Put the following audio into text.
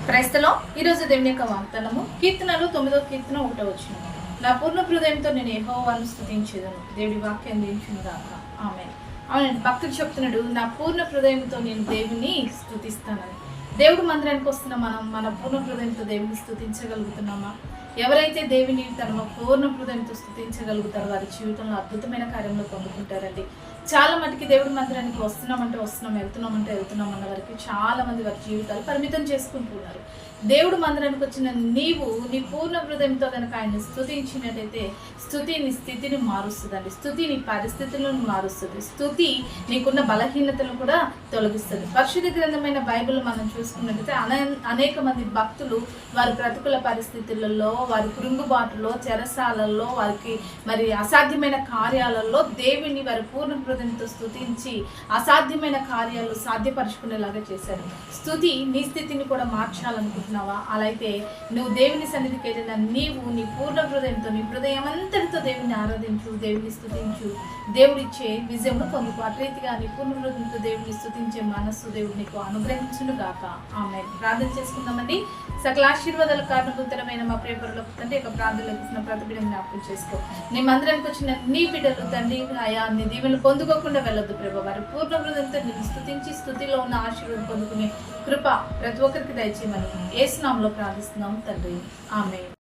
క్రైస్తలో ఈరోజు దేవుని యొక్క వాగ్దానము కీర్తనలు 9వ కీర్తన 1వ వచనం. నా పూర్ణ హృదయంతో నేను యెహోవాను స్తుతించేదను. దేవుడి వాక్యం దీవించుగాక. ఆమేన్. అవునండి, భక్తుడు చెప్తున్నాడు, నా పూర్ణ హృదయంతో నేను దేవుని స్తుతిస్తానని. దేవుడు మందిరానికి వస్తున్న మనం మన పూర్ణ హృదయంతో దేవుని స్తుతించగలుగుతున్నామా? ఎవరైతే దేవుని తన పూర్ణ హృదయంతో స్తుతించగలుగుతారో వారి జీవితంలో అద్భుతమైన కార్యంలో పొందుకుంటారండి. చాలా మటుకి దేవుడి మందిరానికి వస్తున్నామంటే వస్తున్నాం, వెళ్తున్నాం అన్న వరకు చాలా మంది వారి జీవితాలు పరిమితం చేసుకుంటున్నారు. దేవుడు మందిరానికి వచ్చిన నీవు నీ పూర్ణ హృదయంతో కనుక ఆయన్ని స్తుతించినట్టయితే స్తుతి నీ స్థితిని మారుస్తుందండి. స్తుతి నీ పరిస్థితులను మారుస్తుంది. స్తుతి నీకున్న బలహీనతలను కూడా తొలగిస్తుంది. పరిశుద్ధ గ్రంథమైన బైబిల్ మనం చూసుకున్నట్టయితే అనేక మంది భక్తులు వారి ప్రతికూల పరిస్థితులలో, వారి కృంగుబాటులో, చెరసాలలో, వారికి మరి అసాధ్యమైన కార్యాలలో దేవుని వారి పూర్ణ హృదయంతో స్తుతించి అసాధ్యమైన కార్యాలు సాధ్యపరుచుకునేలాగా చేశారు. స్తుతి నీ స్థితిని కూడా మార్చాలనుకుంటున్నావా? అలా అయితే నువ్వు దేవుని సన్నిధికి వెళ్ళిన నీవు నీ పూర్ణ హృదయంతో, నీ హృదయం అంతటితో దేవుని ఆరాధించు, దేవుని స్తుతించు, దేవుడిచ్చే విజయమును పొందుకు. అట్రీతిగా నీ పూర్ణ హృదయంతో దేవుని స్తుతించే మనస్సు దేవుడు నీకు అనుగ్రహించును గాక. ఆమేన్. ప్రార్థన చేసుకుందామండి. సకల ఆశీర్వాదాల కారణభూతమైన మా ప్రియ పరలోక తండ్రి, యొక్క ప్రార్థనలు ఇచ్చిన ప్రతి బిడ్డను జ్ఞాపకం చేసుకో. నీ మందిరానికి వచ్చిన నీ బిడ్డలు తండ్రి అయా నీ దీవెనలు పొందుకోకుండా వెళ్ళొద్దు ప్రభు. వారి పూర్ణ హృదయంతో నిన్ను స్తుతించి స్తుతిలో ఉన్న ఆశీర్వాదం పొందుకునే కృప ప్రతి ఒక్కరికి దయచేయమని యేసు నామములో ప్రార్థిస్తున్నాం తండ్రి. ఆమేన్.